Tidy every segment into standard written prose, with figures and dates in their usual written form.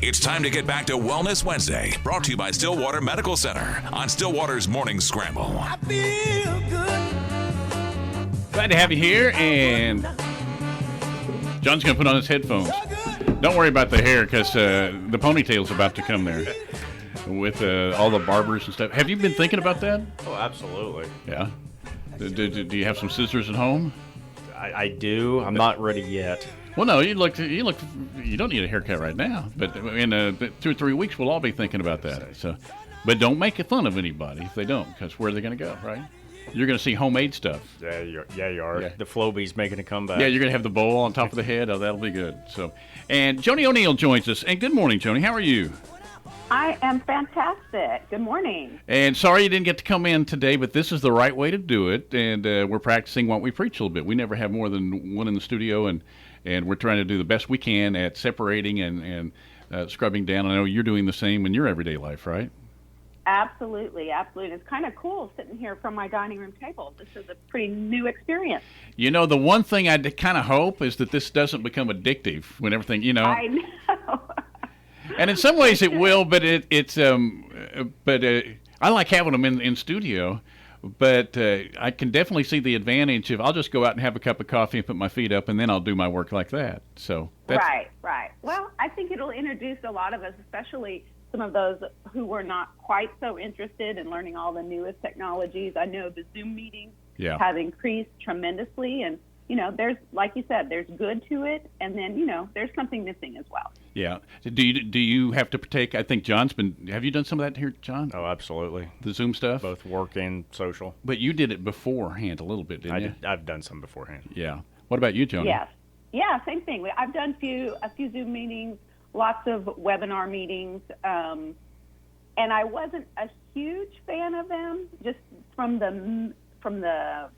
It's time to get back to Wellness Wednesday, brought to you by Stillwater Medical Center on Stillwater's Morning Scramble. I feel good. Glad to have you here, and John's going to put on his headphones. Don't worry about the hair, because the ponytail's about to come there with all the barbers and stuff. Have you been thinking about that? Oh, absolutely. Yeah. Do you have some scissors at home? I do. I'm not ready yet. Well, no, you don't need a haircut right now, but in 2 or 3 weeks, we'll all be thinking about that. So, but don't make fun of anybody if they don't, because where are they going to go, right? You're going to see homemade stuff. Yeah, you are. Yeah. The Floby's making a comeback. Yeah, you're going to have the bowl on top of the head. Oh, that'll be good. So, and Joni O'Neil joins us. And good morning, Joni. How are you? I am fantastic. Good morning. And sorry you didn't get to come in today, but this is the right way to do it. And we're practicing what we preach a little bit. We never have more than one in the studio, and we're trying to do the best we can at separating and scrubbing down. I know you're doing the same in your everyday life, right? Absolutely, absolutely. It's kind of cool sitting here from my dining room table. This is a pretty new experience. You know, the one thing I kind of hope is that this doesn't become addictive when everything, you know. I know. And in some ways it will, but I like having them in studio. But I can definitely see the advantage of I'll just go out and have a cup of coffee and put my feet up, and then I'll do my work like that. So that's, Right. Well, I think it'll introduce a lot of us, especially some of those who were not quite so interested in learning all the newest technologies. I know the Zoom meetings have increased tremendously, and there's, like you said, there's good to it, and then there's something missing as well. Yeah. Do you have to partake? I think John's been. Have you done some of that here, John? Oh, absolutely. The Zoom stuff, both work and social. But you did it beforehand a little bit, didn't you? I've done some beforehand. Yeah. What about you, Joni? Yes. Yeah, same thing. I've done a few Zoom meetings, lots of webinar meetings, and I wasn't a huge fan of them, just from the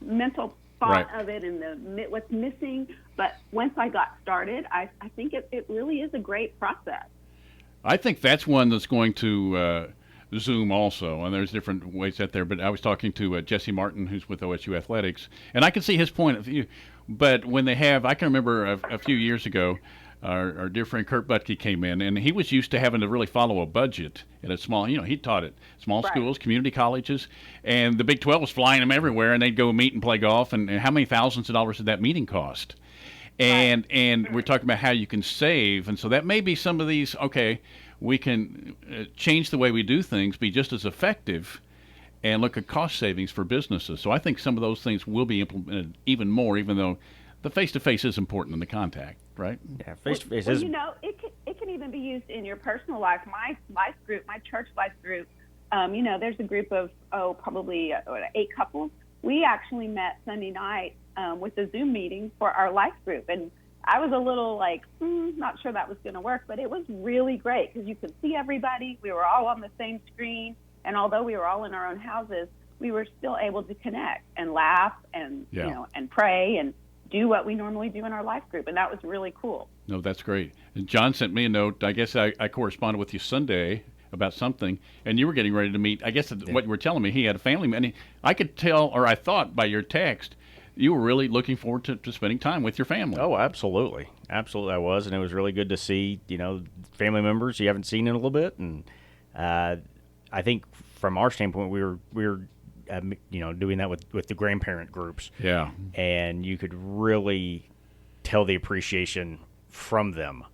mental thought of it and what's missing. But once I got started, I think it really is a great process. I think that's one that's going to Zoom also, and there's different ways out there. But I was talking to Jesse Martin, who's with OSU Athletics, and I can see his point of view. But when they have, I can remember a few years ago, our dear friend Kurt Butke came in, and he was used to having to really follow a budget at a small, he taught at small schools, community colleges, and the Big 12 was flying them everywhere, and they'd go meet and play golf, and how many thousands of dollars did that meeting cost? And we're talking about how you can save, and so that may be some of these, we can change the way we do things, be just as effective, and look at cost savings for businesses. So I think some of those things will be implemented even more, even though the face-to-face is important in the contact, right? Yeah, face-to-face is. is. It can even be used in your personal life. My life group, my church life group, there's a group of, probably 8 couples. We actually met Sunday night with a Zoom meeting for our life group. And I was a little not sure that was going to work, but it was really great because you could see everybody. We were all on the same screen. And although we were all in our own houses, we were still able to connect and laugh and, and pray and do what we normally do in our life group. And that was really cool. No, that's great. And John sent me a note. I guess I corresponded with you Sunday about something, and you were getting ready to meet. I guess what you were telling me, he had a family. And I could tell, or I thought by your text, you were really looking forward to spending time with your family. Oh, absolutely. Absolutely I was. And it was really good to see, family members you haven't seen in a little bit. And I think from our standpoint, we were doing that with the grandparent groups. Yeah. And you could really tell the appreciation from them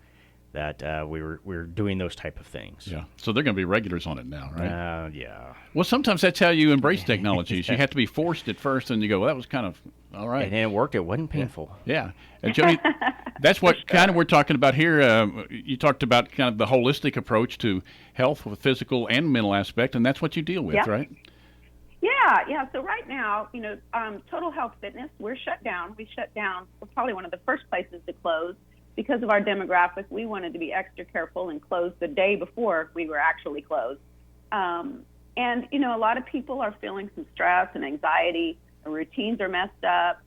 that we were doing those type of things. Yeah. So they're going to be regulars on it now, right? Yeah. Well, sometimes that's how you embrace technologies. You have to be forced at first, and you go, well, that was kind of all right. And it worked. It wasn't painful. Yeah. And Joni, that's what kind of we're talking about here. You talked about kind of the holistic approach to health with physical and mental aspect, and that's what you deal with, right? Yeah. So right now, Total Health Fitness, we're shut down. We shut down. We're probably one of the first places to close because of our demographic. We wanted to be extra careful and close the day before we were actually closed. And a lot of people are feeling some stress and anxiety. Their routines are messed up,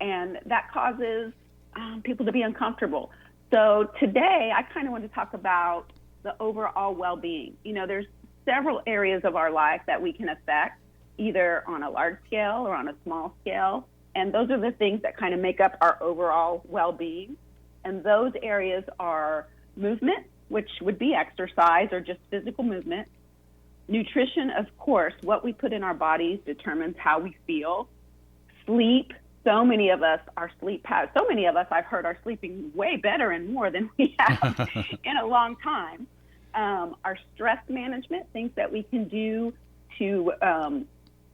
and that causes people to be uncomfortable. So today, I kind of want to talk about the overall well-being. There's several areas of our life that we can affect, either on a large scale or on a small scale. And those are the things that kind of make up our overall well-being. And those areas are movement, which would be exercise or just physical movement. Nutrition, of course, what we put in our bodies determines how we feel. Sleep, so many of us I've heard are sleeping way better and more than we have in a long time. Our stress management, things that we can do to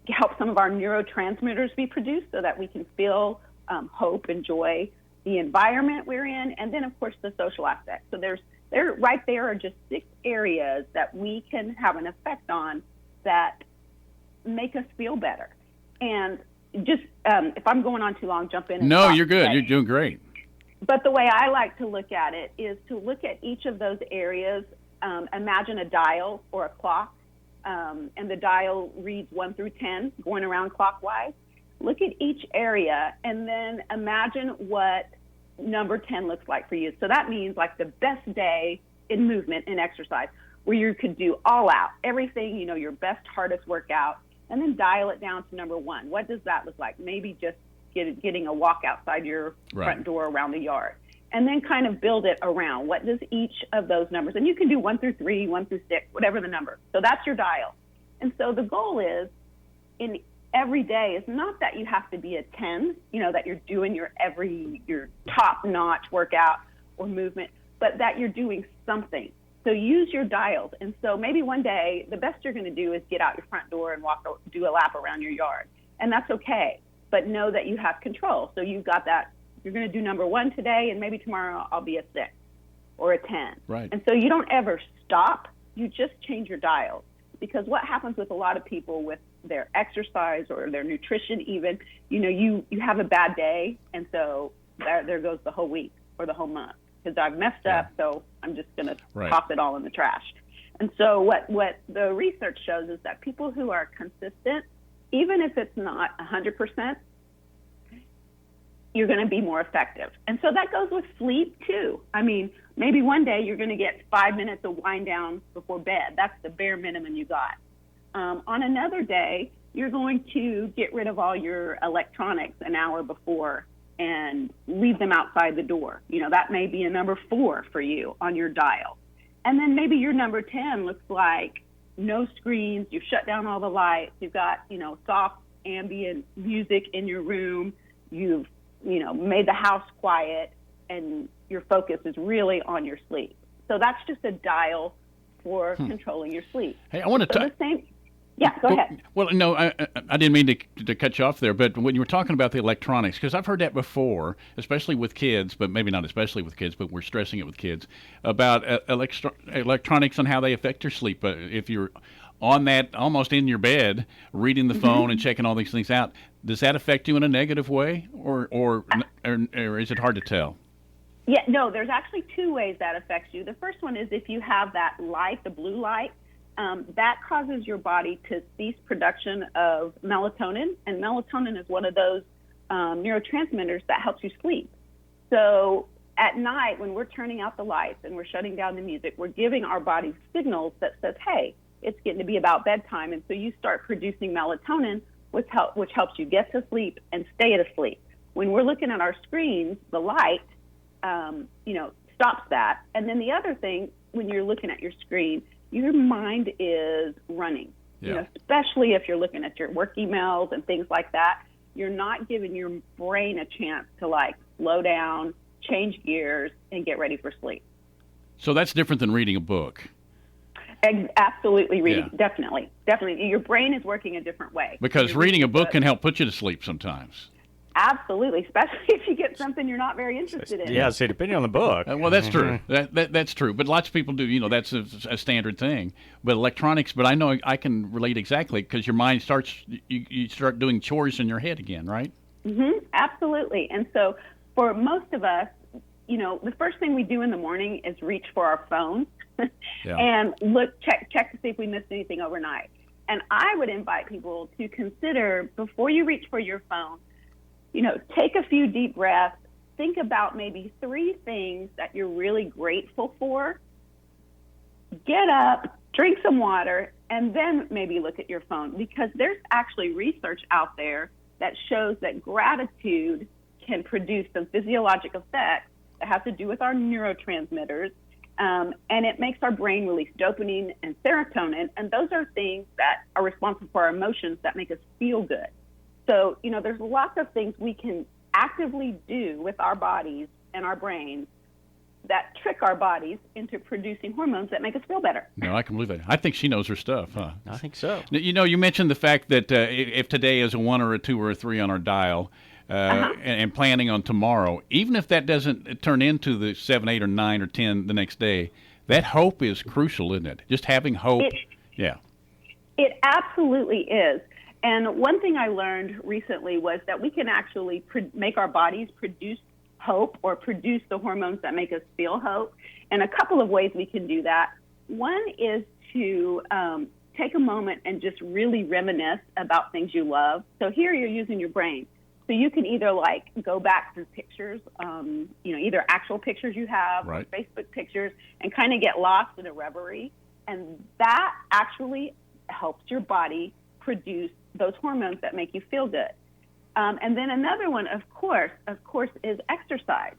help some of our neurotransmitters be produced so that we can feel hope and joy, the environment we're in, and then, of course, the social aspect. So there are just 6 areas that we can have an effect on that make us feel better. And just if I'm going on too long, jump in. No, you're good. You're doing great. But the way I like to look at it is to look at each of those areas. Imagine a dial or a clock, and the dial reads 1 through 10, going around clockwise. Look at each area, and then imagine what number 10 looks like for you. So that means like the best day in movement and exercise, where you could do all out, everything, your best, hardest workout, and then dial it down to number 1. What does that look like? Maybe just getting a walk outside your front door around the yard. And then kind of build it around. What does each of those numbers, and you can do 1 through 3, 1 through 6, whatever the number. So that's your dial. And so the goal is in every day is not that you have to be a 10, that you're doing your top-notch workout or movement, but that you're doing something. So use your dials. And so maybe one day the best you're going to do is get out your front door and do a lap around your yard. And that's okay. But know that you have control. So you've got that. You're going to do number 1 today, and maybe tomorrow I'll be a 6 or a 10. Right. And so you don't ever stop. You just change your dials. Because what happens with a lot of people with their exercise or their nutrition even, you have a bad day, and so there goes the whole week or the whole month because I've messed up, so I'm just going to toss it all in the trash. And so what the research shows is that people who are consistent, even if it's not 100%, you're going to be more effective. And so that goes with sleep too. I mean, maybe one day you're going to get 5 minutes of wind down before bed. That's the bare minimum you got. On another day, you're going to get rid of all your electronics an hour before and leave them outside the door. That may be a number 4 for you on your dial. And then maybe your number 10 looks like no screens. You've shut down all the lights. You've got, soft ambient music in your room. You've made the house quiet, and your focus is really on your sleep. So that's just a dial for controlling your sleep. Hey, I want to talk. Yeah, go ahead. Well, no, I didn't mean to cut you off there, but when you were talking about the electronics, because I've heard that before, especially with kids, but maybe not especially with kids, but we're stressing it with kids, about electronics and how they affect your sleep. If you're on that, almost in your bed, reading the phone and checking all these things out, does that affect you in a negative way, or is it hard to tell? Yeah, no, there's actually 2 ways that affects you. The first one is if you have that light, the blue light, that causes your body to cease production of melatonin, and melatonin is one of those neurotransmitters that helps you sleep. So at night, when we're turning out the lights and we're shutting down the music, we're giving our body signals that says, hey, it's getting to be about bedtime, and so you start producing melatonin, which helps you get to sleep and stay asleep. When we're looking at our screens, the light, stops that. And then the other thing, when you're looking at your screen, your mind is running. Especially if you're looking at your work emails and things like that, you're not giving your brain a chance to slow down, change gears, and get ready for sleep. So that's different than reading a book. Absolutely, reading, definitely. Your brain is working a different way. Because reading a book can help put you to sleep sometimes. Absolutely, especially if you get something you're not very interested in. Yeah, see, depending on the book. Well, that's true. That's true. But lots of people do. That's a standard thing. But electronics. But I know I can relate exactly because your mind starts. You start doing chores in your head again, right? Absolutely. And so for most of us, the first thing we do in the morning is reach for our phone and check to see if we missed anything overnight. And I would invite people to consider, before you reach for your phone, take a few deep breaths, think about maybe 3 things that you're really grateful for, get up, drink some water, and then maybe look at your phone, because there's actually research out there that shows that gratitude can produce some physiologic effects that have to do with our neurotransmitters, And it makes our brain release dopamine and serotonin, and those are things that are responsible for our emotions that make us feel good. So, there's lots of things we can actively do with our bodies and our brains that trick our bodies into producing hormones that make us feel better. No, I can believe that. I think she knows her stuff, huh? I think so. You mentioned the fact that if today is a 1 or a 2 or a 3 on our dial, and planning on tomorrow, even if that doesn't turn into the 7, 8, or 9 or 10 the next day, that hope is crucial, isn't it? Just having hope. It absolutely is. And one thing I learned recently was that we can actually make our bodies produce hope or produce the hormones that make us feel hope. And a couple of ways we can do that. One is to take a moment and just really reminisce about things you love. So here you're using your brain. So you can either go back through pictures, either actual pictures you have or Facebook pictures, and kind of get lost in a reverie. And that actually helps your body produce those hormones that make you feel good. And then another one, of course, is exercise.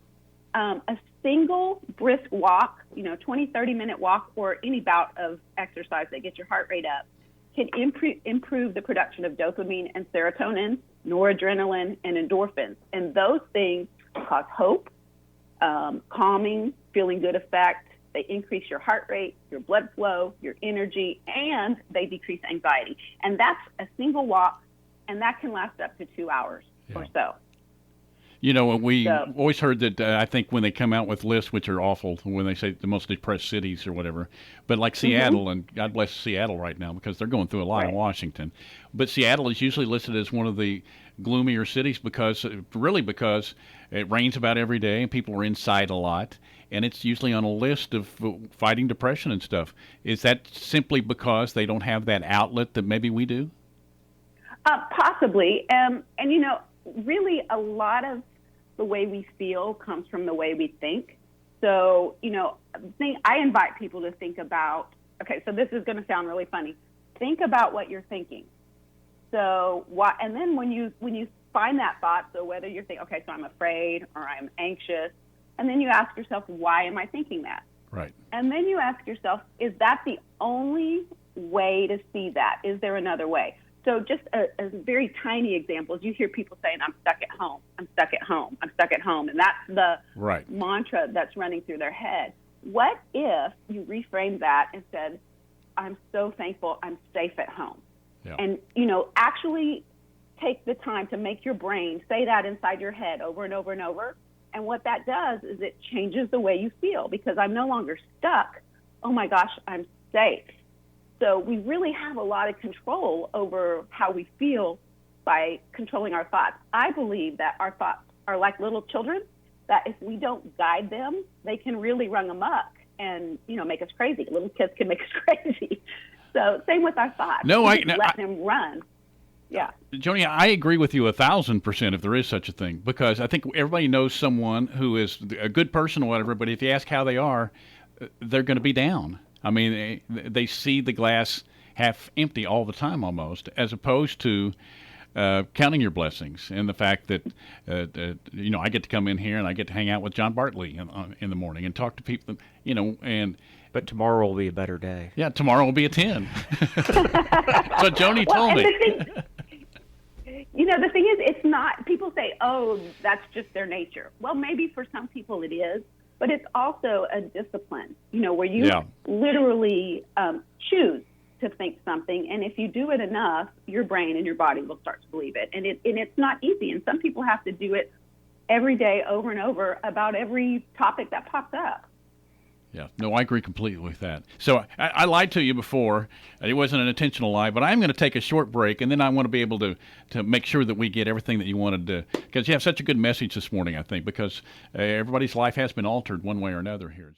A single brisk walk, 20, 30-minute walk, or any bout of exercise that gets your heart rate up can improve the production of dopamine and serotonin, noradrenaline, and endorphins. And those things cause hope, calming, feeling good effect. They increase your heart rate, your blood flow, your energy, and they decrease anxiety. And that's a single walk, and that can last up to 2 hours or so. We always heard that, I think when they come out with lists, which are awful, when they say the most depressed cities or whatever, but like Seattle, and God bless Seattle right now because they're going through a lot in Washington. But Seattle is usually listed as one of the gloomier cities because it rains about every day and people are inside a lot. And it's usually on a list of fighting depression and stuff. Is that simply because they don't have that outlet that maybe we do? Possibly. Really a lot of the way we feel comes from the way we think. So, I invite people to think about, so this is going to sound really funny. Think about what you're thinking. So, and then when you find that thought, so whether you're thinking, so I'm afraid or I'm anxious, and then you ask yourself, why am I thinking that? Right. And then you ask yourself, is that the only way to see that? Is there another way? So just a very tiny example is you hear people saying, I'm stuck at home, I'm stuck at home, I'm stuck at home. And that's the mantra that's running through their head. What if you reframe that and said, I'm so thankful I'm safe at home? Yeah. And, actually take the time to make your brain say that inside your head over and over and over. And what that does is it changes the way you feel because I'm no longer stuck. Oh my gosh, I'm safe. So we really have a lot of control over how we feel by controlling our thoughts. I believe that our thoughts are like little children, that if we don't guide them, they can really run amok and, make us crazy. Little kids can make us crazy. So same with our thoughts. Let them run. Yeah. Joni, I agree with you 1,000% if there is such a thing, because I think everybody knows someone who is a good person or whatever, but if you ask how they are, they're going to be down. I mean, they see the glass half empty all the time almost, as opposed to counting your blessings and the fact that, I get to come in here and I get to hang out with John Bartley in the morning and talk to people, But tomorrow will be a better day. Yeah, tomorrow will be a 10. So Joni told me. The thing is, it's not, people say, oh, that's just their nature. Well, maybe for some people it is, but it's also a discipline, where you literally choose to think something. And if you do it enough, your brain and your body will start to believe it. And it's not easy. And some people have to do it every day over and over about every topic that pops up. Yeah, no, I agree completely with that. So I lied to you before. It wasn't an intentional lie, but I'm going to take a short break, and then I want to be able to make sure that we get everything that you wanted to, because you have such a good message this morning, I think, because everybody's life has been altered one way or another here.